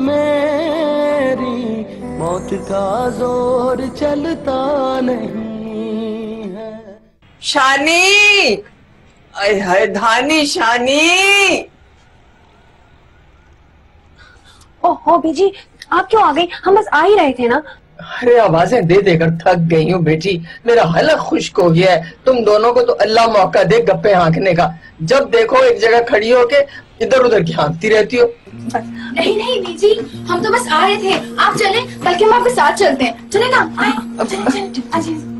मेरी मौत का जोर चलता नहीं है। शानी, आय हाय धानी शानी। ओहो बीजी, आप क्यों आ गई? हम बस आ ही रहे थे ना। अरे आवाजें दे देकर थक गई हूँ बेटी, मेरा हलक खुश्क हो गया है। तुम दोनों को तो अल्लाह मौका दे गप्पे हाँकने का। जब देखो एक जगह खड़ी होके इधर उधर की हाँकती रहती हो। नहीं नहीं बीजी, हम तो बस आ रहे थे। आप चले, बल्कि हम आपके साथ चलते हैं। चले ना, आए चले।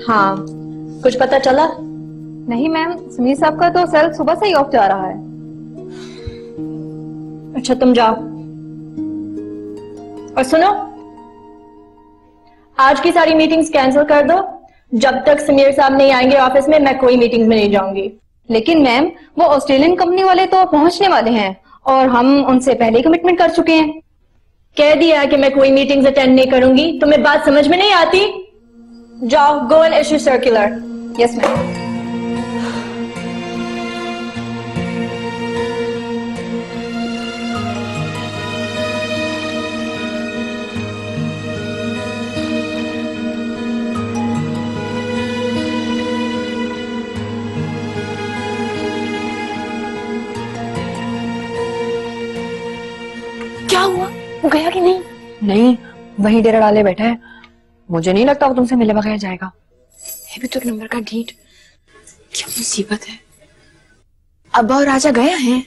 हाँ, कुछ पता चला? नहीं मैम, समीर साहब का तो सेल सुबह से ही ऑफ जा रहा है। अच्छा तुम जाओ। और सुनो, आज की सारी मीटिंग्स कैंसिल कर दो। जब तक समीर साहब नहीं आएंगे ऑफिस में, मैं कोई मीटिंग में नहीं जाऊंगी। लेकिन मैम, वो ऑस्ट्रेलियन कंपनी वाले तो पहुंचने वाले हैं और हम उनसे पहले ही कमिटमेंट कर चुके हैं। कह दिया कि मैं कोई मीटिंग्स अटेंड नहीं करूंगी। तुम्हें बात समझ में नहीं आती? जाओ, go and issue circular. Yes ma'am. क्या हुआ? वो गया कि नहीं? नहीं, वही डेरा डाले बैठा है। मुझे नहीं लगता वो तुमसे मिले बगैर जाएगा। अभी तो नंबर का डीट। क्या मुसीबत है। अब्बा और राजा गए हैं?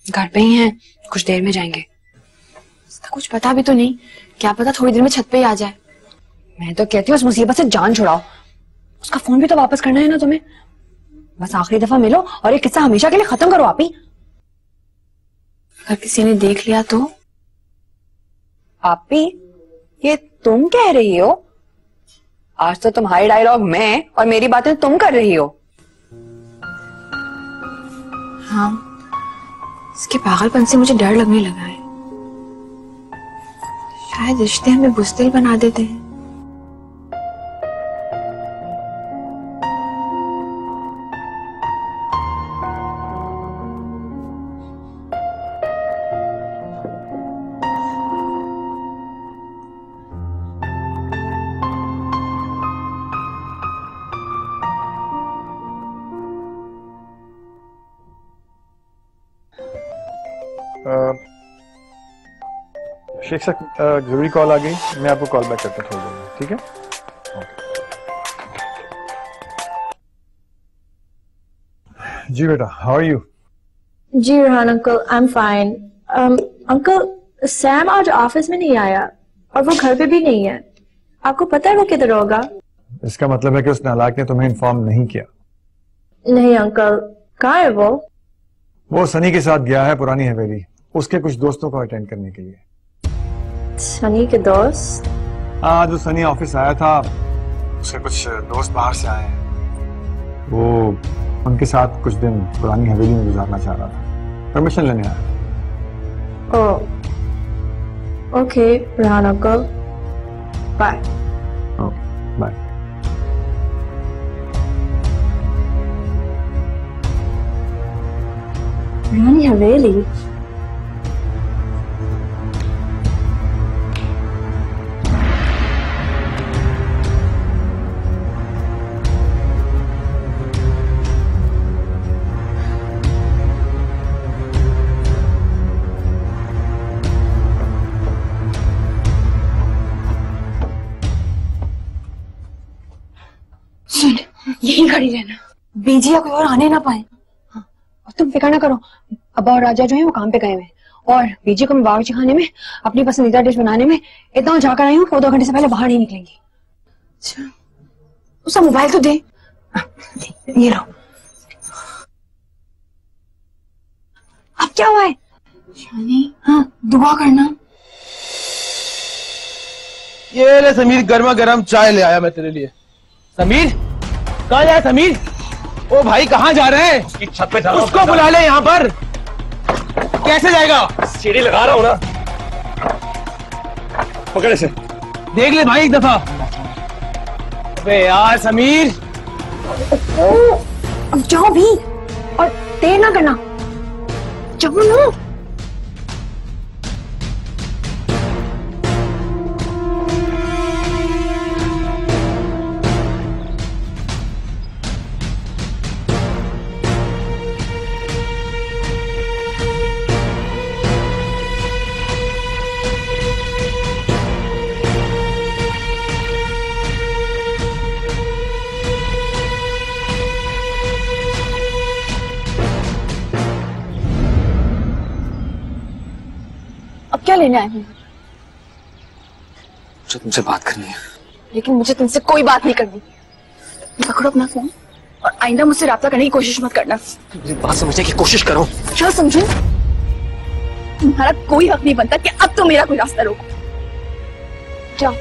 घर पे ही हैं, कुछ देर में जाएंगे। इसका कुछ पता भी तो नहीं। क्या पता थोड़ी देर में छत पे ही आ जाए। मैं तो कहती हूँ उस मुसीबत से जान छुड़ाओ। उसका फोन भी तो वापस करना है ना तुम्हें। बस आखिरी दफा मिलो और ये किस्सा हमेशा के लिए खत्म करो। आप ही, अगर किसी ने देख लिया तो? आप ही, ये तुम कह रही हो? आज तो तुम्हारी डायलॉग मैं और मेरी बातें तुम कर रही हो। हाँ, इसके पागलपन से मुझे डर लगने लगा है। शायद रिश्ते हमें बुज़दिल बना देते हैं। शेख साहब, जरूरी कॉल आ गई, मैं आपको कॉल बैक करता हूँ थोड़ी देर में, ठीक है? जी बेटा, हाउ आर यू? जी Rehan uncle, I am fine. Uncle, Sam आज ऑफिस में नहीं आया और वो घर पे भी नहीं है। आपको पता है वो किधर होगा? इसका मतलब है कि उस नालायक ने तुम्हें इन्फॉर्म नहीं किया? नहीं अंकल, कहाँ है वो? वो सनी के साथ गया है पुरानी हवेली, उसके कुछ दोस्तों को अटेंड करने के लिए। सनी के दोस्त? हाँ, जो सनी ऑफिस आया था उसके कुछ दोस्त बाहर से आए हैं। वो उनके साथ कुछ दिन पुरानी हवेली में गुजारना चाह रहा था, परमिशन लेने आया। Okay Rehan uncle, bye. Bye. पुरानी हवेली? सुन, यही खड़ी रहना। बीजी या कोई और आने ना पाए। हाँ, और तुम फिक्र ना करो, अब्बा और राजा जो है वो काम पे गए हुए हैं और बीजी को मैं बावर्ची खाने में अपनी पसंदीदा डिश बनाने में इतना जाकर आई हूँ कि वो 2 घंटे से पहले बाहर नहीं निकलेंगी। अच्छा, उसका मोबाइल तो दे। ये लो। अब क्या हुआ है? शानी, हाँ दुआ करना। ये ले समीर, गर्मा गर्म चाय ले आया मैं तेरे लिए। समीर, कहाँ जाए समीर? ओ भाई, कहाँ जा रहे हैं? उसकी छत पे जा, उसको बुला ले यहाँ पर। कैसे जाएगा? सीढ़ी लगा रहा हूँ ना, पकड़ इसे। देख ले भाई एक दफा। अबे यार समीर, अब जाओ भी, और देर ना करना, जाओ ना। अब क्या लेने आए हैं? मुझे तुमसे बात करनी है। लेकिन मुझे तुमसे कोई बात नहीं करनी। पकड़ो अपना फोन और आइंदा मुझसे राब्ता करने की कोशिश मत करना। मेरी बात समझने की कोशिश करो। क्या समझूं? तुम्हारा कोई हक नहीं बनता कि अब तो मेरा कोई रास्ता रोको। जाओ,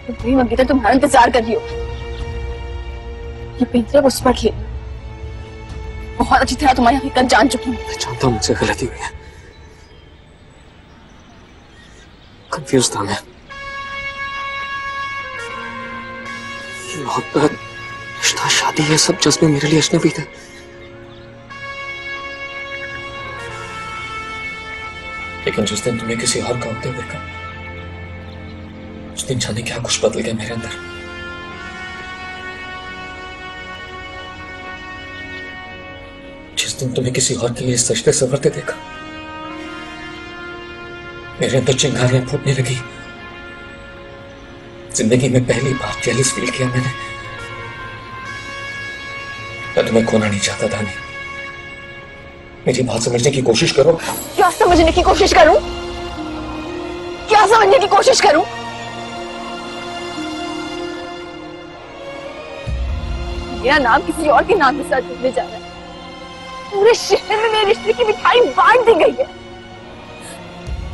तुम्हारी मंगेतर तुम्हारा इंतजार कर रही हो। ये पेंसिल उस पर खेल। बहुत अच्छी तरह तुम्हारी हकीकत जान चुकी हूँ। मैं जानता हूँ मुझसे गलती हुई है, कंफ्यूज था मैं। मोहब्बत, रिश्ता, शादी, ये सब जज्बे मेरे लिए अजनबी थे। लेकिन जिस दिन तुम्हें किसी और का होते देखा, उस दिन जाने क्या कुछ बदल गया मेरे अंदर। जिस दिन तुम्हें किसी और के लिए सजते संवरते देखा, मेरे अंदर चिंगारियां फूटने लगी। जिंदगी में पहली बार जेलस फील किया मैंने। मैं तुम्हें खोना नहीं चाहता था। नहीं, मेरी बात समझने की कोशिश करो। क्या समझने की कोशिश करूं? क्या समझने की कोशिश करूं? मेरा नाम किसी और के नाम के साथ जुड़ने जा रहा है। पूरे शहर में मेरे रिश्ते की मिठाई बांट दी गई है।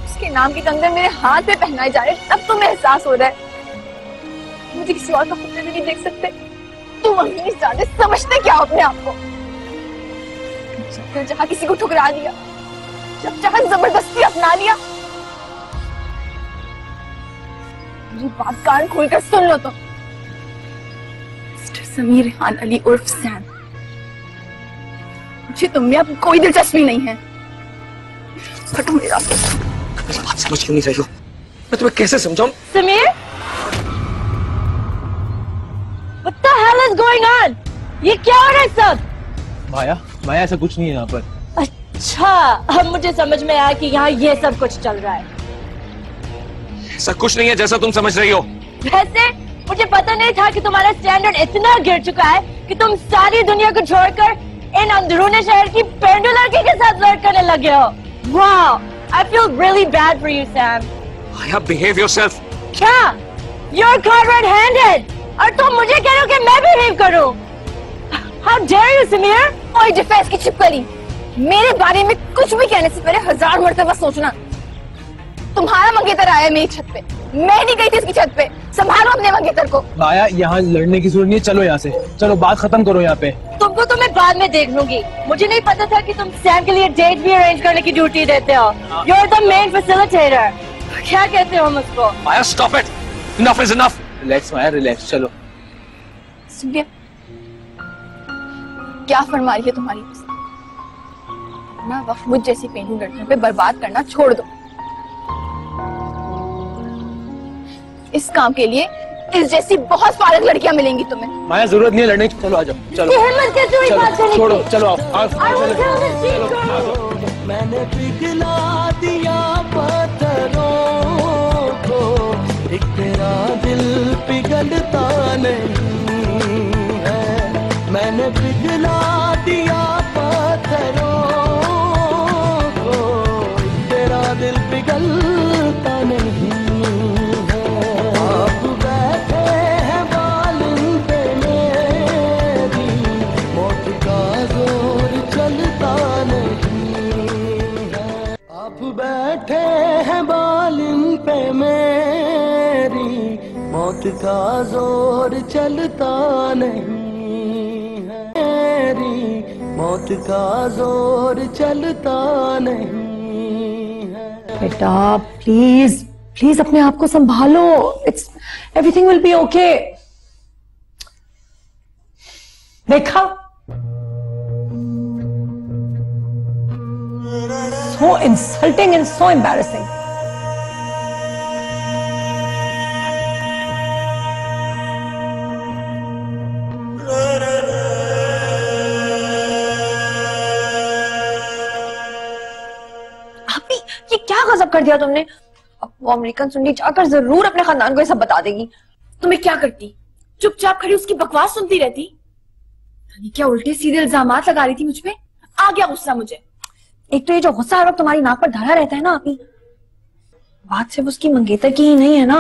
उसके नाम के कंगन मेरे हाथ पे पहनाए जा रहे हैं, तब तुम्हें एहसास हो रहा है मुझे किसी और का खुद नहीं देख सकते। तुम अमीर ज्यादा समझते क्या अपने आप को? जब जहां किसी को ठुकरा दिया, जब जहां जबरदस्ती अपना लिया। मेरी बात कान खोलकर सुन लो तो। मिस्टर समीर रेहान अली उर्फ सैम, मुझे तुम में अब कोई दिलचस्पी नहीं है। हटो मेरे रास्ते से। मेरी बात समझ क्यों नहीं रही हो? मैं तुम्हें कैसे समझाऊं? Sameer, What the hell is going on? ये क्या हो रहा है सब? माया, माया ऐसा कुछ नहीं है यहाँ पर। अच्छा, अब मुझे समझ में आया कि यहाँ ये सब कुछ चल रहा है। ऐसा कुछ नहीं है जैसा तुम समझ रही हो। वैसे मुझे पता नहीं था कि तुम्हारा स्टैंडर्ड इतना गिर चुका है कि तुम सारी दुनिया को छोड़कर इन अंदरूनी शहर की पेंडू लड़की के साथ फ्लर्ट करने लगे हो। Wow, I feel really bad for you, Sam. Maya, behave yourself. क्या? You're caught red-handed. और तुम मुझे कह रहे हो कि मैं बिहेव करूं? How dare you, Sameer? कोई डिफेंस की छिपकली। मेरे बारे में कुछ भी कहने से पहले 1000 मरतबा सोचना। तुम्हारा मंगेतर आया मेरी छत पे, मैं नहीं गई थी इसकी छत पे। संभालो अपने मंगेतर को। माया, यहाँ लड़ने की जरूरत नहीं है, चलो यहाँ से। चलो बात खत्म करो यहाँ पे। तुमको तो मैं बाद में देख लूंगी। मुझे नहीं पता था कि तुम सैम के लिए डेट भी अरेंज करने की ड्यूटी देते हो। You're the main facilitator. क्या कहते हो मुझको? माया, stop it. Enough is enough. Relax Maya, relax. चलो। सुनिए, क्या फरमा रही है तुम्हारी ना? वक्त मुझ जैसी पेंडू लड़कियों पे बर्बाद करना छोड़ दो। इस काम के लिए इस जैसी बहुत फारग लड़कियां मिलेंगी तुम्हें। माया, जरूरत नहीं है लड़ने की। चलो आ जाओ। चलो हिम्मत कैसे हुई बात करने की? छोड़ो, चलो आओ। मैंने पिघला दिया पत्थरों को, एक तेरा दिल पिघलता नहीं है। मैंने पिघला दिया पत्थरों को, एक तेरा दिल पिघलता नहीं है। आप बैठे हैं बालिन पे मेरी, मौत का जोर चलता नहीं है। आप बैठे हैं बालिन पे मेरी, मौत का जोर चलता नहीं है। मेरी मौत का जोर चलता नहीं है। बेटा प्लीज प्लीज अपने आप को संभालो। It's everything will be okay. देखा, so insulting and so embarrassing. अभी ये क्या गजब कर दिया तुमने? अब वो अमेरिकन सुननी जाकर जरूर अपने खानदान को ये सब बता देगी। तुम्हें क्या करती, चुपचाप खड़ी उसकी बकवास सुनती रहती? क्या उल्टे सीधे इल्जामात लगा रही थी मुझ पे? आ गया गुस्सा मुझे। एक तो ये जो गुस्सा हर वक्त तुम्हारी नाक पर धरा रहता है ना अभी, बात सिर्फ उसकी मंगेतर की ही नहीं है ना।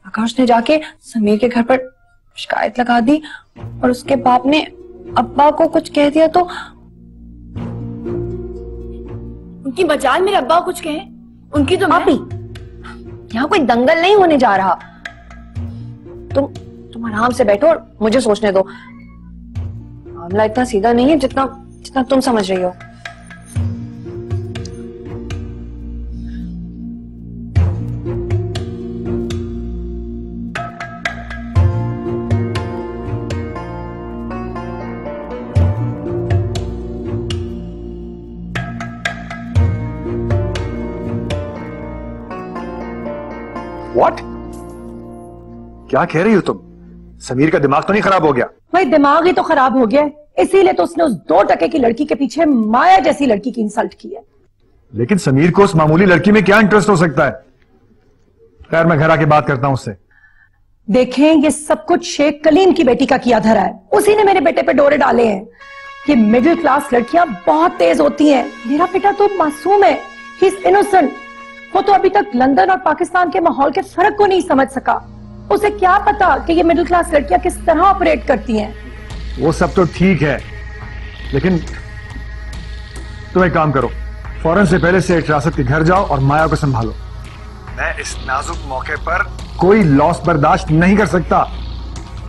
अगर उसने जाके समीर के घर पर शिकायत लगा दी और उसके बाप ने अब्बा को कुछ कह दिया तो उनकी बजाय मेरे अब्बा को कुछ कहे, उनकी तो अभी यहाँ कोई दंगल नहीं होने जा रहा। तुम आराम से बैठो और मुझे सोचने दो। मामला इतना सीधा नहीं है जितना तुम समझ रही हो। What? क्या कह रही हो तुम? समीर का दिमाग तो नहीं खराब हो गया? भाई दिमाग ही तो खराब हो गया, इसीलिए तो उसने उस 2 टके की लड़की के पीछे माया जैसी लड़की की इंसल्ट की है। लेकिन समीर को उस मामूली लड़की में क्या इंटरेस्ट हो सकता है? खैर, मैं घर आके बात करता हूं उससे। देखें, ये सब कुछ शेख कलीम की बेटी का किया धरा है। उसी ने मेरे बेटे पे डोरे डाले हैं। ये मिडिल क्लास लड़कियां बहुत तेज होती हैं। मेरा बेटा तो मासूम है, ही इज इनोसेंट। वो तो अभी तक लंदन और पाकिस्तान के माहौल के फर्क को नहीं समझ सका। उसे क्या पता कि ये मिडिल क्लास लड़कियां किस तरह ऑपरेट करती हैं। वो सब तो ठीक है, लेकिन तुम एक काम करो, फौरन से पहले से रियासत के घर जाओ और माया को संभालो। मैं इस नाजुक मौके पर कोई लॉस बर्दाश्त नहीं कर सकता।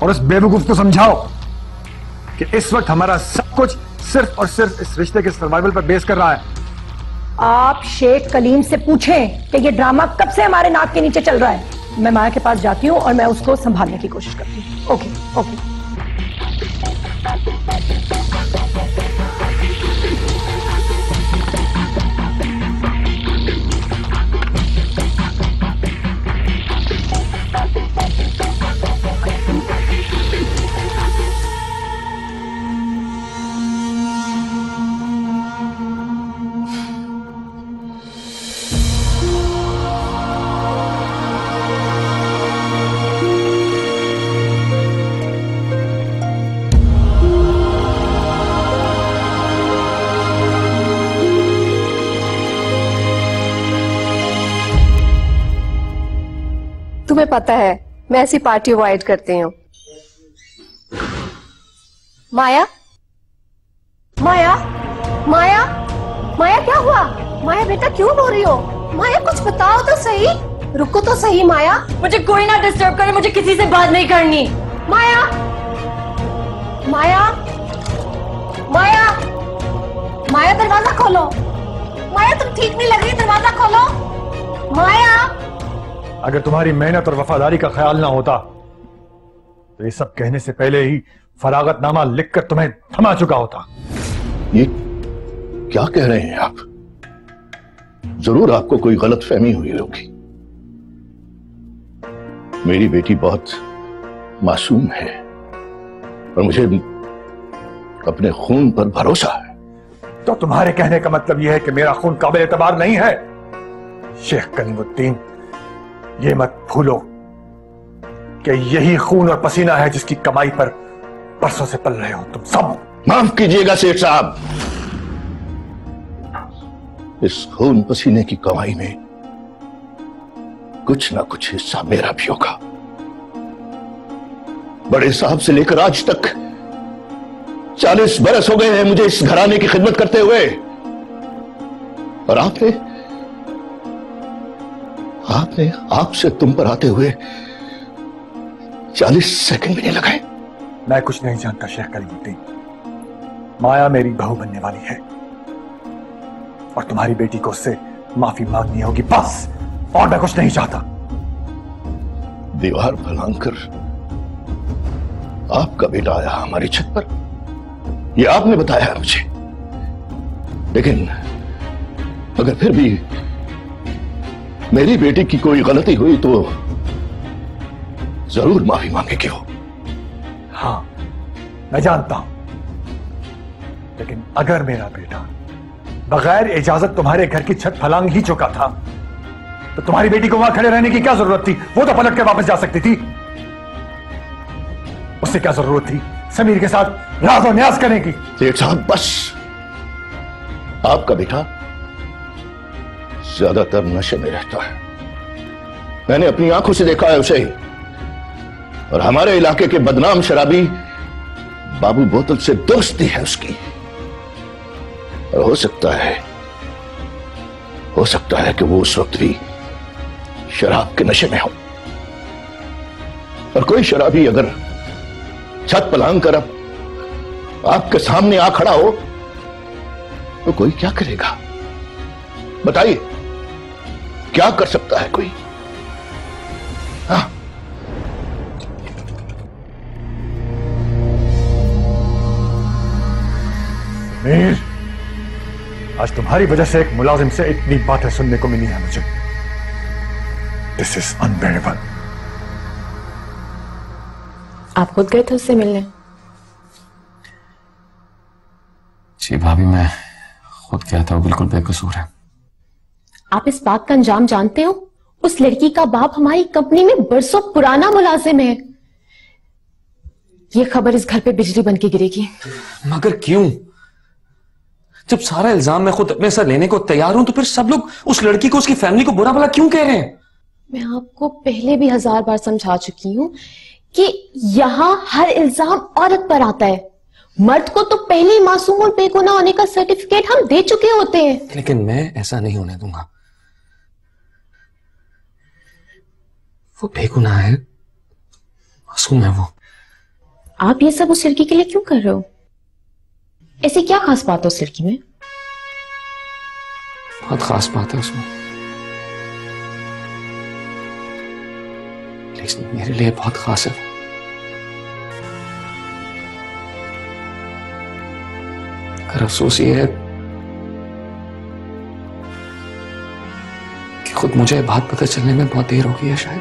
और उस बेवकूफ को समझाओ कि इस वक्त हमारा सब कुछ सिर्फ और सिर्फ इस रिश्ते के सर्वाइवल पर बेस कर रहा है। आप शेख कलीम से पूछें कि ये ड्रामा कब से हमारे नाक के नीचे चल रहा है। मैं माया के पास जाती हूँ और मैं उसको संभालने की कोशिश करती हूँ। Okay okay. तुम्हें पता है मैं ऐसी पार्टी अवॉइड करती हूँ। माया, माया, माया, माया क्या हुआ? माया बेटा क्यों रो रही हो? माया कुछ बताओ तो सही। रुको तो सही माया। मुझे कोई ना डिस्टर्ब करे, मुझे किसी से बात नहीं करनी। माया, माया, माया, माया दरवाजा खोलो। माया तुम ठीक नहीं लग रही, दरवाजा खोलो। माया, अगर तुम्हारी मेहनत और वफादारी का ख्याल ना होता तो ये सब कहने से पहले ही फरागतनामा लिखकर तुम्हें थमा चुका होता। ये क्या कह रहे हैं आप? जरूर आपको कोई गलतफहमी हुई होगी। मेरी बेटी बहुत मासूम है और मुझे अपने खून पर भरोसा है। तो तुम्हारे कहने का मतलब यह है कि मेरा खून काबिल एतबार नहीं है? शेख कलीमुद्दीन, ये मत भूलो कि यही खून और पसीना है जिसकी कमाई पर बरसों से पल रहे हो तुम सब। माफ कीजिएगा सेठ साहब, इस खून पसीने की कमाई में कुछ ना कुछ हिस्सा मेरा भी होगा। बड़े साहब से लेकर आज तक 40 बरस हो गए हैं मुझे इस घराने की खिदमत करते हुए, और आपने आपसे तुम पर आते हुए 40 सेकंड भी नहीं लगाए। मैं कुछ नहीं जानता शेख कलीमुद्दीन। माया मेरी बहू बनने वाली है और तुम्हारी बेटी को उससे माफी मांगनी होगी, बस। और मैं कुछ नहीं चाहता। दीवार फलांकर आपका बेटा आया हमारी छत पर ये आपने बताया है मुझे, लेकिन अगर फिर भी मेरी बेटी की कोई गलती हुई तो जरूर माफी मांगेगी हो। हाँ, मैं जानता हूं, लेकिन अगर मेरा बेटा बगैर इजाजत तुम्हारे घर की छत फलांग ही चुका था तो तुम्हारी बेटी को वहां खड़े रहने की क्या जरूरत थी? वो तो पलट के वापस जा सकती थी। उससे क्या जरूरत थी समीर के साथ राज और न्याज करने की? सेठ साहब, बस आपका बेटा ज्यादातर नशे में रहता है। मैंने अपनी आंखों से देखा है उसे। और हमारे इलाके के बदनाम शराबी बाबू बोतल से दोस्ती है उसकी। और हो सकता है कि वो उस वक्त भी शराब के नशे में हो। और कोई शराबी अगर छत पलांग कर अब आपके सामने आ खड़ा हो तो कोई क्या करेगा? बताइए, क्या कर सकता है कोई? हाँ? मीर, आज तुम्हारी वजह से एक मुलाजिम से इतनी बातें सुनने को मिली है मुझे। This is unbearable. आप खुद गए थे उससे मिलने? जी भाभी, मैं खुद गया था, वो बिल्कुल बेकसूर है। आप इस बात का अंजाम जानते हो? उस लड़की का बाप हमारी कंपनी में बरसों पुराना मुलाजिम है। ये खबर इस घर पे बिजली बन के गिरेगी। मगर क्यों? जब सारा इल्जाम मैं खुद अपने सर लेने को तैयार हूं तो फिर सब लोग उस लड़की को, उसकी फैमिली को बुरा भला क्यों कह रहे हैं? मैं आपको पहले भी 1000 बार समझा चुकी हूं कि यहां हर इल्जाम औरत पर आता है। मर्द को तो पहले ही मासूम और बेगुनाह होने का सर्टिफिकेट हम दे चुके होते हैं। लेकिन मैं ऐसा नहीं होने दूंगा। वो बेगुनाह है, मासूम है वो। आप ये सब उस लड़की के लिए क्यों कर रहे हो? ऐसी क्या खास बात है उस लड़की में? बहुत खास बात है उसमें, लेकिन मेरे लिए बहुत खास है। अगर अफसोस ये है कि खुद मुझे ये बात पता चलने में बहुत देर हो गई है शायद।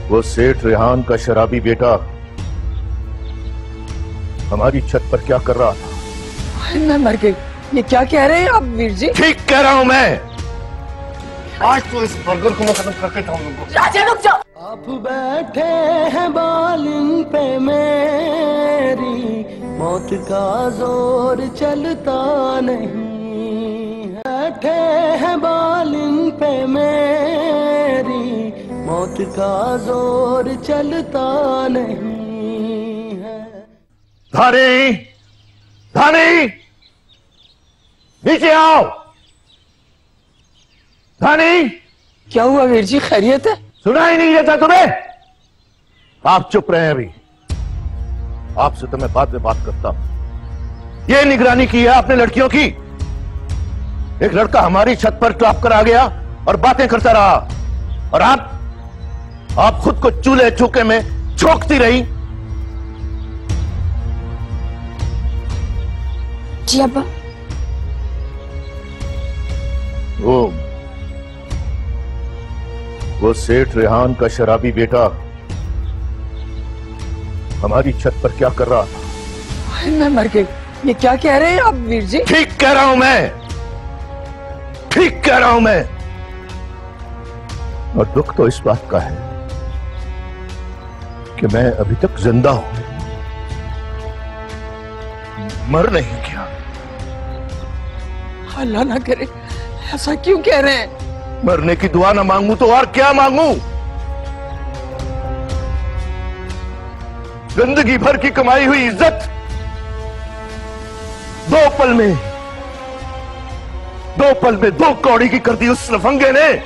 वो सेठ रेहान का शराबी बेटा हमारी छत पर क्या कर रहा था? मैं मर गई। ये क्या कह रहे हैं आप वीर जी? ठीक कह रहा हूं मैं। आज तो इस बर्गर को मैं खत्म करके खाऊंगा। राजा रुक जाओ। आप बैठे हैं बालिन पे मेरी, मौत का जोर चलता नहीं। बैठे हैं बालिन पे मेरी, मौत का जोर चलता नहीं है। धानी, धानी, नीचे आओ। धानी, क्या हुआ वीर जी, खैरियत है? सुना ही नहीं देता तुम्हें? आप चुप रहे अभी, आपसे तो मैं बाद में बात करता हूं। ये निगरानी की है आपने लड़कियों की? एक लड़का हमारी छत पर टॉप कर आ गया और बातें करता रहा, और आप खुद को चूल्हे चौके में झोंकती रही। जी अब्बा। वो सेठ रेहान का शराबी बेटा हमारी छत पर क्या कर रहा था? मैं मर गई। ये क्या कह रहे हैं आप वीर जी? ठीक कह रहा हूं मैं, ठीक कह रहा हूं मैं। और दुख तो इस बात का है कि मैं अभी तक जिंदा हूं, मर नहीं गया। अल्लाह ना करे, ऐसा क्यों कह रहे हैं? मरने की दुआ ना मांगू तो और क्या मांगू? जिंदगी भर की कमाई हुई इज्जत दो पल में दो कौड़ी की कर दी उस लफंगे ने।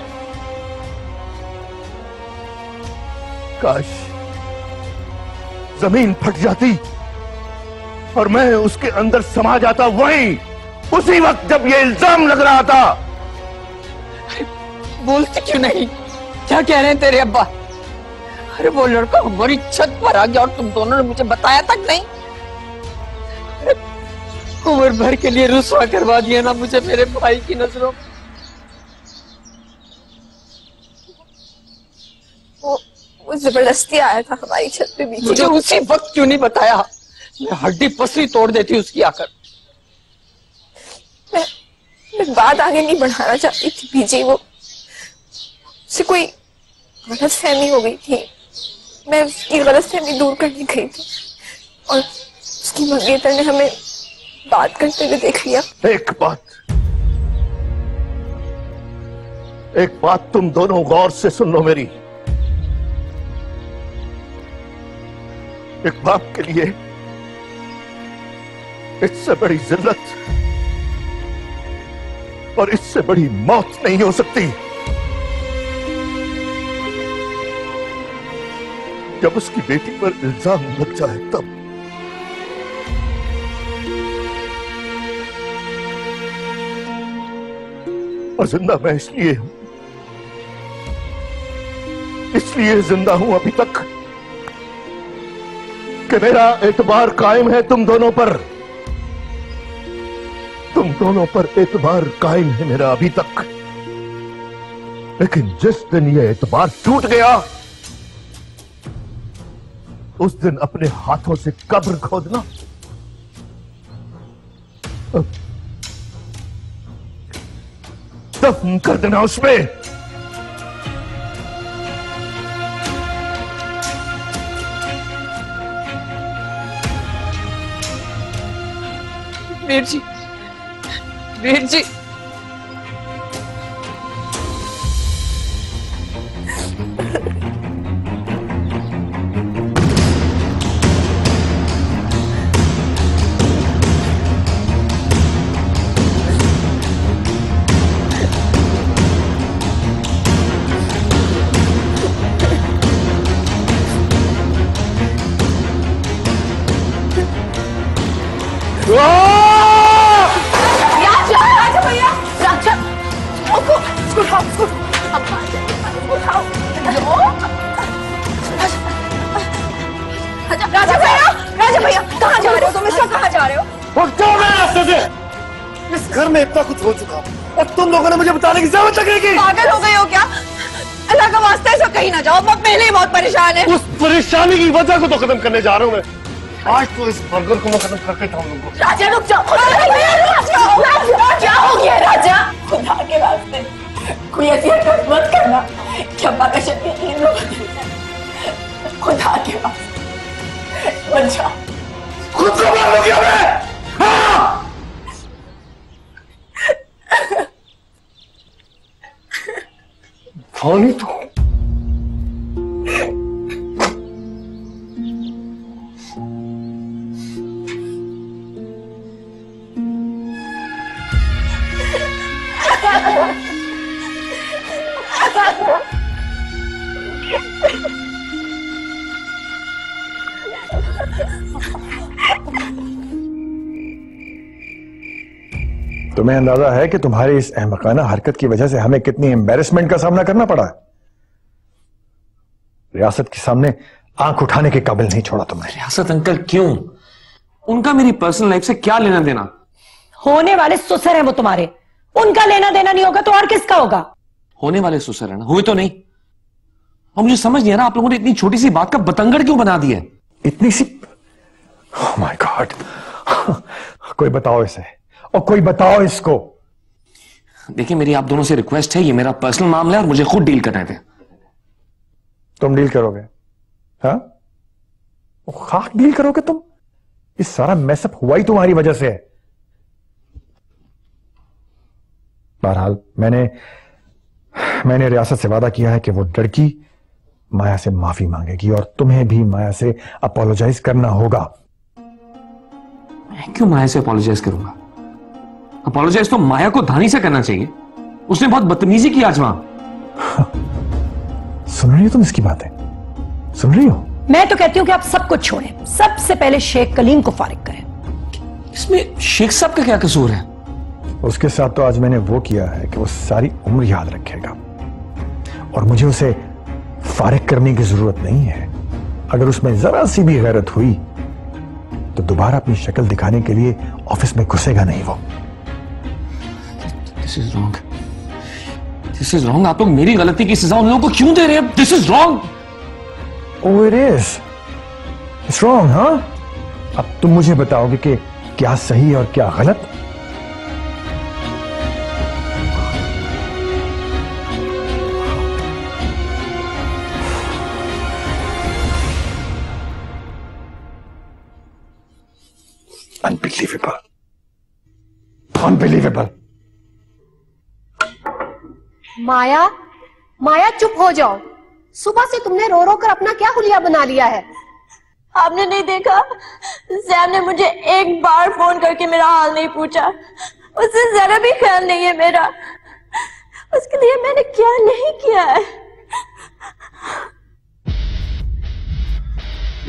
जमीन फट जाती और मैं उसके अंदर समा जाता, वहीं उसी वक्त जब ये इल्जाम लग रहा था। बोलते क्यों नहीं? क्या कह रहे हैं तेरे अब्बा? अरे वो लड़का हमारी छत पर आ गया और तुम दोनों ने मुझे बताया तक नहीं। उम्र भर के लिए रुसवा करवा दिया ना मुझे मेरे भाई की नजरों में। वो जबरदस्ती आया था हमारी छत पे बीच। मुझे उसी वक्त क्यों नहीं बताया? मैं हड्डी पसली तोड़ देती उसकी आकर। मैं बात आगे नहीं बढ़ाना चाहती थी बीजी, वो उससे कोई गलतफहमी हो गई थी। मैं उसकी गलतफहमी दूर करने गई थी और उसकी मंगेतर ने हमें बात करते हुए देख लिया। एक बात तुम दोनों गौर से सुन लो मेरी। एक बाप के लिए इससे बड़ी जिल्लत और इससे बड़ी मौत नहीं हो सकती जब उसकी बेटी पर इल्जाम लग जाए तब। और जिंदा मैं इसलिए जिंदा हूं अभी तक कि मेरा एतबार कायम है तुम दोनों पर। तुम दोनों पर एतबार कायम है मेरा अभी तक। लेकिन जिस दिन ये एतबार टूट गया उस दिन अपने हाथों से कब्र खोदना, दफन कर देना उसमें। वीर जी, वीर जी, राजा भैया कहाँ जा रहे हो तुम? इसका कहाँ जा रहे हो? रास्ते से। इस घर में इतना कुछ हो चुका और तुम लोगों ने मुझे बताने की जरूरत लगेगी। पागल हो गए हो क्या? अल्लाह का वास्ता है, कहीं ना जाओ, मैं पहले ही बहुत परेशान है। उस परेशानी की वजह को तो खत्म करने जा रहा हूँ मैं। आज तो इस बर्गर को मैं खत्म करके जाऊंगा। राजा रुक जाओ। क्या हो गया राजा? खुदा के वास्ते कोई ऐसी हरकत मत करना कि अब्बा का शक यकीन हो। खुदा के वास्ते मत जाओ। खुद को मार गया मैं। हाँ! खानी तो तुम्हें अंदाजा है कि तुम्हारी इस अहमकाना हरकत की वजह से हमें कितनी एम्बैरेसमेंट का सामना करना पड़ा है? रियासत के सामने आंख उठाने के काबिल नहीं छोड़ा तुमने। रियासत अंकल क्यों? उनका मेरी पर्सनल लाइफ से क्या लेना देना? होने वाले ससुर हैं वो तुम्हारे, उनका लेना देना नहीं होगा तो और किसका होगा? होने वाले ससुर है ना, हुए तो नहीं। और मुझे समझ नहीं आ रहा आप लोगों ने इतनी छोटी सी बात का बतंगड़ क्यों बना दिया? इतनी सी? Oh my God. कोई बताओ इसे, और कोई बताओ इसको। देखिए मेरी आप दोनों से रिक्वेस्ट है, ये मेरा पर्सनल मामला है और मुझे खुद डील करने थे। तुम डील करोगे? हाँ, खाक डील करोगे तुम? इस सारा मैसअप हुआ ही तुम्हारी वजह से है। बहरहाल मैंने रियासत से वादा किया है कि वो लड़की माया से माफी मांगेगी और तुम्हें भी माया से अपोलोजाइज करना होगा। मैं क्यों माया से अपोलोजाइज करूंगा? अपोलोजाइज तो माया को धानी से करना चाहिए, उसने बहुत बदतमीजी की आज वहां। सुन रही हो तुम इसकी बातें? सुन रही हो? मैं तो कहती हूँ कि आप सब कुछ छोड़ें, सबसे पहले शेख कलीम को फारिग करें। इसमें शेख साहब का क्या कसूर है? उसके साथ तो आज मैंने वो किया है कि वो सारी उम्र याद रखेगा, और मुझे उसे फारिग करने की जरूरत नहीं है। अगर उसमें जरा सी भी गैरत हुई तो दोबारा अपनी शक्ल दिखाने के लिए ऑफिस में घुसेगा नहीं वो। This is wrong, this is wrong. आप लोग मेरी गलती की सजा उन लोगों को क्यों दे रहे हैं? This is wrong. Oh it is, it's wrong. हाँ, अब तुम मुझे बताओगे कि क्या सही और क्या गलत? Unbelievable, unbelievable. माया, माया चुप हो जाओ। सुबह से तुमने रो रो कर अपना क्या हुलिया बना लिया है? आपने नहीं देखा, सैम ने मुझे एक बार फोन करके मेरा हाल नहीं पूछा। उससे जरा भी ख्याल नहीं है मेरा। उसके लिए मैंने क्या नहीं किया है।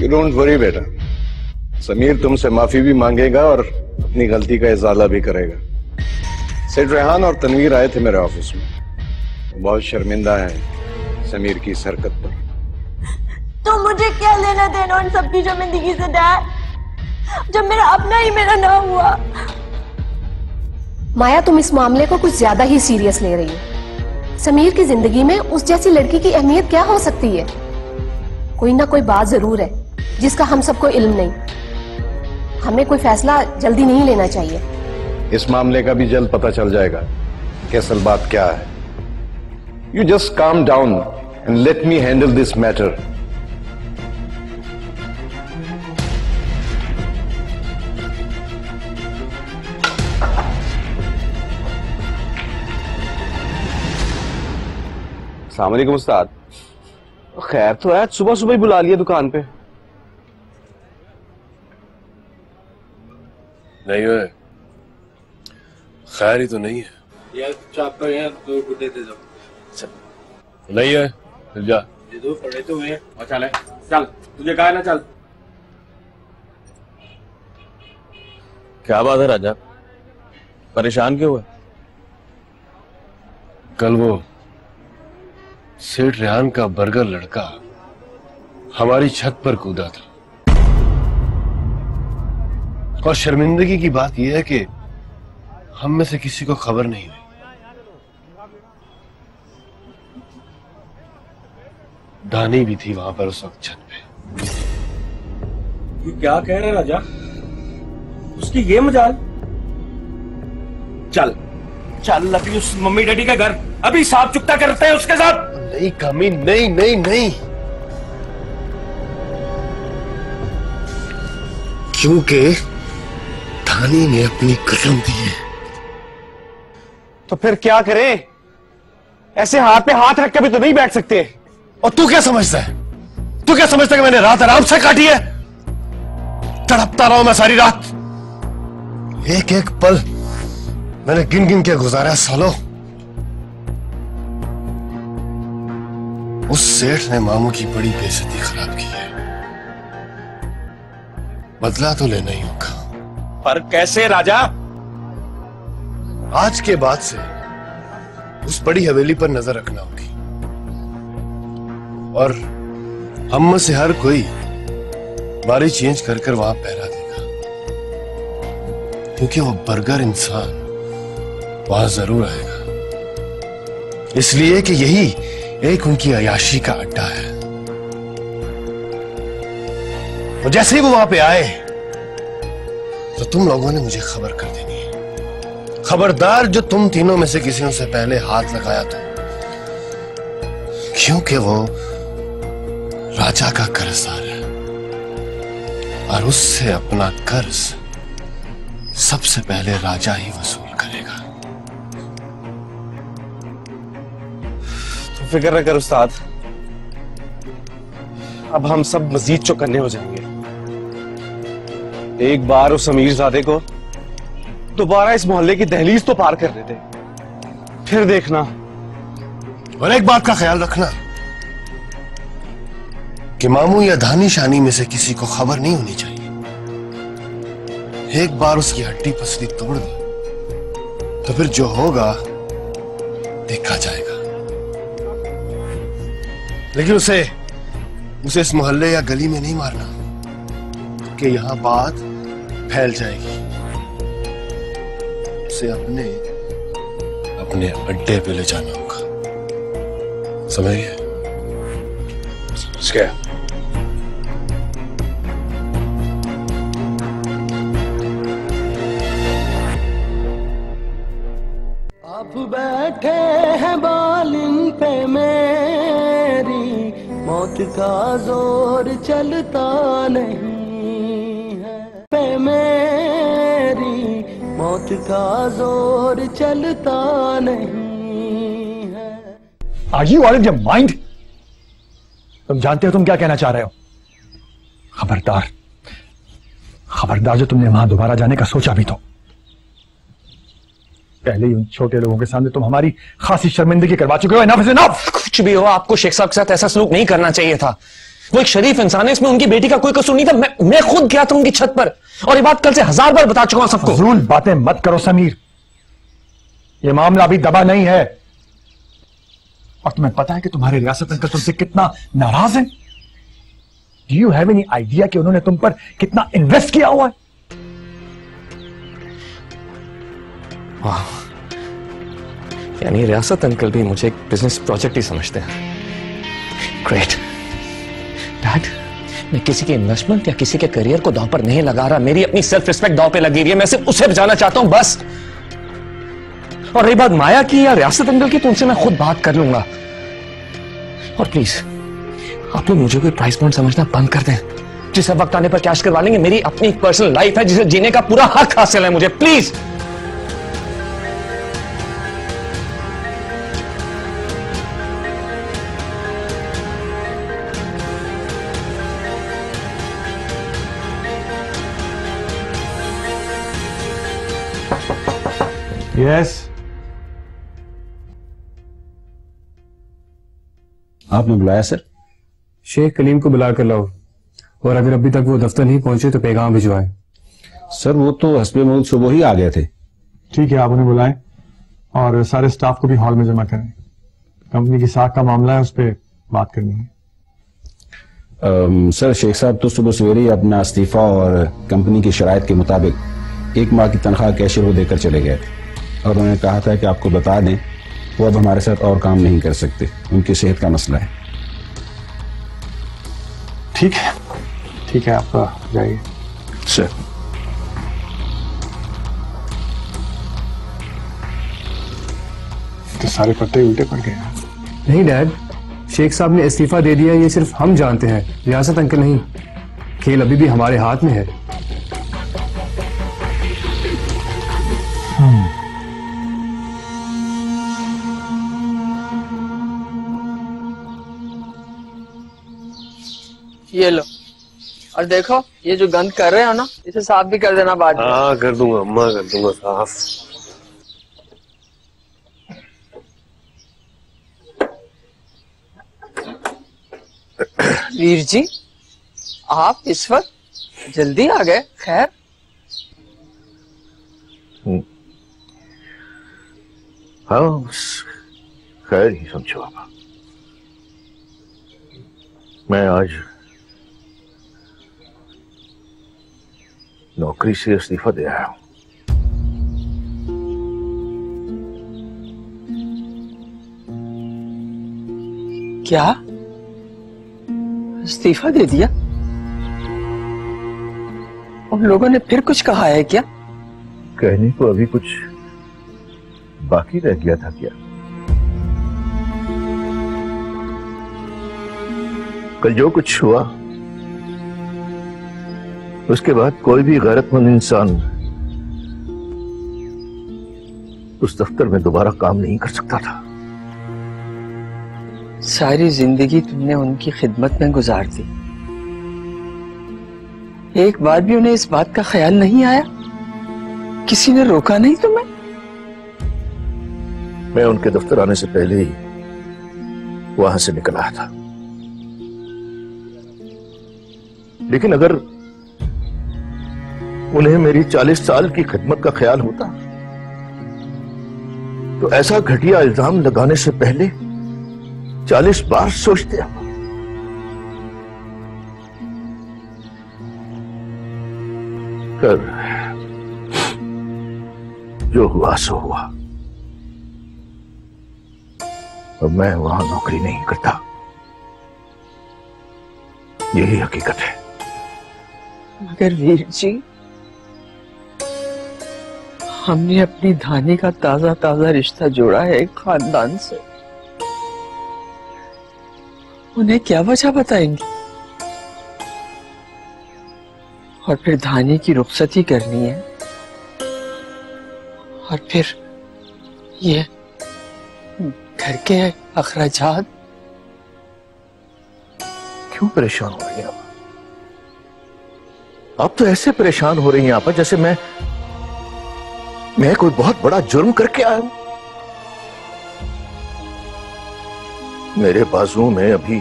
यू डोंट वरी बेटा, समीर तुमसे माफी भी मांगेगा और अपनी गलती का इजाला भी करेगा। सेठ रेहान और तनवीर आए थे मेरे ऑफिस में, वो बहुत शर्मिंदा है समीर की इस हरकत पर। तो मुझे क्या लेना देना उन सबकी शर्मिंदगी से डैड, जब मेरा अपना ही मेरा ना हुआ। माया, तुम इस मामले को कुछ ज्यादा ही सीरियस ले रही हो। समीर की जिंदगी में उस जैसी लड़की की अहमियत क्या हो सकती है? कोई ना कोई बात जरूर है जिसका हम सबको इल्म नहीं। हमें कोई फैसला जल्दी नहीं लेना चाहिए। इस मामले का भी जल्द पता चल जाएगा कि असल बात क्या है। You just calm down and let me handle this matter. अस्सलाम वालेकुम उस्ताद। खैर तो है, सुबह सुबह ही बुला लिया दुकान पे। नहीं है, खैर ही तो नहीं है यार। चाप पर यार दो गुड्डे दे दो। नहीं है, चल जा दे दो, पड़े तो हुए और चल चल, तुझे कहा ना चल। क्या बात है राजा, परेशान क्यों है? कल वो सेठ रेहान का बर्गर लड़का हमारी छत पर कूदा था, और शर्मिंदगी की बात यह है कि हम में से किसी को खबर नहीं हुई। दानी भी थी वहां पर उस वक्त छत पे। तू क्या कह रहा है राजा? उसकी ये मजाल। चल चल अभी उस मम्मी डैडी का घर अभी साफ चुकता करते हैं उसके साथ। नहीं कमी, नहीं नहीं नहीं, क्योंकि धानी ने अपनी कसम दी है। तो फिर क्या करें? ऐसे हाथ पे हाथ रख के भी तो नहीं बैठ सकते। और तू क्या समझता है? तू क्या समझता है कि मैंने रात आराम से काटी है? तड़पता रहा हूं मैं सारी रात, एक एक पल मैंने गिन गिन के गुजारा है सालों। उस सेठ ने मामू की बड़ी बेइज्जती खराब की है, बदला तो लेना ही होगा। पर कैसे राजा? आज के बाद से उस बड़ी हवेली पर नजर रखना होगी, और हम में से हर कोई बारी चेंज कर कर वहां पहरा देगा, क्योंकि वो बर्गर इंसान वहां जरूर आएगा, इसलिए कि यही एक उनकी अयाशी का अड्डा है। और जैसे ही वो वहां पे आए तो तुम लोगों ने मुझे खबर कर देनी है। खबरदार जो तुम तीनों में से किसी ने उससे पहले हाथ लगाया तो, क्योंकि वो राजा का कर्जदार है और उससे अपना कर्ज सबसे पहले राजा ही वसूल करेगा। तो फिक्र न कर उस्ताद, अब हम सब मजीद चौकन्ने हो जाएंगे। एक बार उस अमीरजादे को दोबारा इस मोहल्ले की दहलीज तो पार कर देते, फिर देखना। और एक बात का ख्याल रखना, कि मामू या धानी शानी में से किसी को खबर नहीं होनी चाहिए। एक बार उसकी हड्डी पसली तोड़ दी तो फिर जो होगा देखा जाएगा। लेकिन उसे इस मोहल्ले या गली में नहीं मारना कि यहां बात फैल जाएगी। उसे अपने अड्डे पे ले जाना होगा, समझ गए? क्या आप बैठे हैं बालिन पे मेरी, मौत का जोर चलता नहीं है पे मेरी, मौत का जोर चलता नहीं है। Are you out of your mind? तुम जानते हो तुम क्या कहना चाह रहे हो? खबरदार, खबरदार जो तुमने वहां दोबारा जाने का सोचा भी तो। पहले ही उन छोटे लोगों के सामने तुम हमारी खासी शर्मिंदगी करवा चुके हो। Enough is enough! कुछ भी हो, आपको शेख साहब के साथ ऐसा सलूक नहीं करना चाहिए था। वो एक शरीफ इंसान है, इसमें उनकी बेटी का कोई कसूर नहीं था। मैं खुद गया था उनकी छत पर, और ये बात कल से 1000 बार बता चुका हूं सबको। फजूल बातें मत करो समीर, ये मामला अभी दबा नहीं है। और तुम्हें पता है कि तुम्हारे रियासत अंकल तुमसे कितना नाराज हैं? Do you have any idea कि उन्होंने तुम पर कितना इन्वेस्ट किया हुआ है? वाह, यानी रियासत अंकल भी मुझे एक बिजनेस प्रोजेक्ट ही समझते हैं। ग्रेट डैड, मैं किसी के इन्वेस्टमेंट या किसी के करियर को दांव पर नहीं लगा रहा। मेरी अपनी सेल्फ रिस्पेक्ट दांव पे लगी रही है। मैं सिर्फ उसे बचाना चाहता हूं, बस। और रही बात माया की या रियासत अंकल की, तो उनसे मैं खुद बात कर लूंगा। और प्लीज आप लोग मुझे कोई प्राइस पॉइंट समझना बंद कर दें। जिसे वक्त आने पर कैश करवा लेंगे। मेरी अपनी पर्सनल लाइफ है जिसे जीने का पूरा हक हासिल है मुझे, प्लीज। यस, आपने बुलाया सर? शेख कलीम को बुला कर लाओ, और अगर अभी तक वो दफ्तर नहीं पहुंचे तो पैगाम भिजवाएं। सर वो तो हस्बे मौत सुबह ही आ गए थे। ठीक है, आप उन्हें बुलाएं और सारे स्टाफ को भी हॉल में जमा करें। कंपनी की साख का मामला है, उस पर बात करनी है। सर शेख साहब तो सुबह सवेरे ही अपना इस्तीफा और कंपनी की शराइत के मुताबिक 1 माह की तनख्वाह कैशियर को देकर चले गए, और उन्होंने कहा था कि आपको बता दें वो अब हमारे साथ और काम नहीं कर सकते, उनकी सेहत का मसला है। ठीक है, ठीक है, आप जाइए सर। तो सारे पत्ते उल्टे पड़ गए हैं। नहीं डैड, शेख साहब ने इस्तीफा दे दिया, ये सिर्फ हम जानते हैं, रियासत अंकल नहीं। खेल अभी भी हमारे हाथ में है। ये लो, और देखो ये जो गंद कर रहे हो ना, इसे साफ भी कर देना बाद में। हाँ कर दूंगा अम्मा, कर दूंगा साफ। वीर जी, आप इस वक्त जल्दी आ गए? खैर? हाँ बस खैर ही समझो आप। मैं आज नौकरी से इस्तीफा दे आया हूं। क्या इस्तीफा दे दिया? उन लोगों ने फिर कुछ कहा है क्या? कहने को अभी कुछ बाकी रह गया था क्या? कल जो कुछ हुआ उसके बाद कोई भी गैरतमंद इंसान उस दफ्तर में दोबारा काम नहीं कर सकता था। सारी जिंदगी तुमने उनकी खिदमत में गुजार दी, एक बार भी उन्हें इस बात का ख्याल नहीं आया? किसी ने रोका नहीं तुम्हें? मैं उनके दफ्तर आने से पहले ही वहां से निकल आया था। लेकिन अगर उन्हें मेरी 40 साल की खिदमत का ख्याल होता तो ऐसा घटिया इल्जाम लगाने से पहले 40 बार सोचते। कर जो हुआ सो हुआ। अब मैं वहां नौकरी नहीं करता, यही हकीकत है। मगर वीर जी, हमने अपनी धानी का ताजा ताजा रिश्ता जोड़ा है एक खानदान से। उन्हें क्या वजह बताएंगी? और फिर धानी की रुखसती करनी है, और फिर ये घर के अखराजात। क्यों परेशान हो रही हैं आप तो ऐसे परेशान हो रही हैं आप जैसे मैं कोई बहुत बड़ा जुर्म करके आया हूं। मेरे बाजुओं में अभी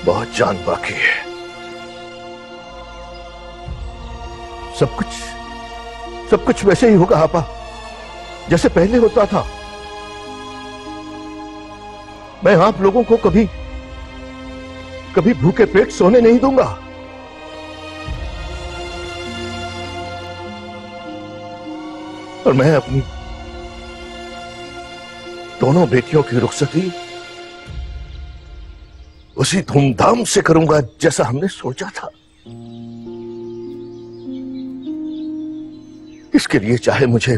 बहुत जान बाकी है। सब कुछ वैसे ही होगा आपा, जैसे पहले होता था। मैं आप लोगों को कभी भूखे पेट सोने नहीं दूंगा। और मैं अपनी दोनों बेटियों की रुखसती उसी धूमधाम से करूंगा जैसा हमने सोचा था। इसके लिए चाहे मुझे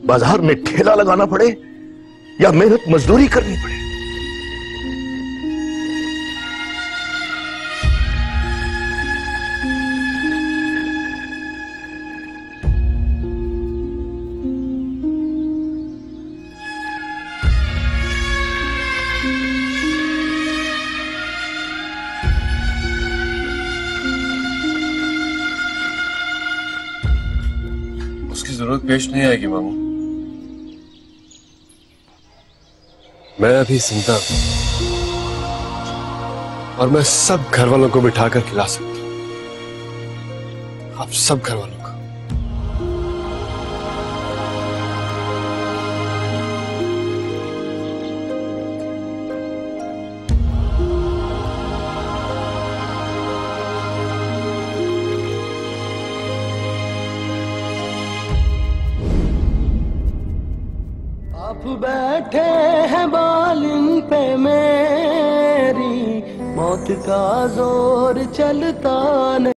बाजार में ठेला लगाना पड़े या मेहनत मजदूरी करनी पड़े। उसकी जरूरत पेश नहीं आएगी मामू। मैं अभी जिंदा हूं और मैं सब घर वालों को बिठा कर खिला सकता हूं, आप सब घर वालों को। आप बैठे हैं बालिन पे मेरी, मौत का जोर चलता नहीं।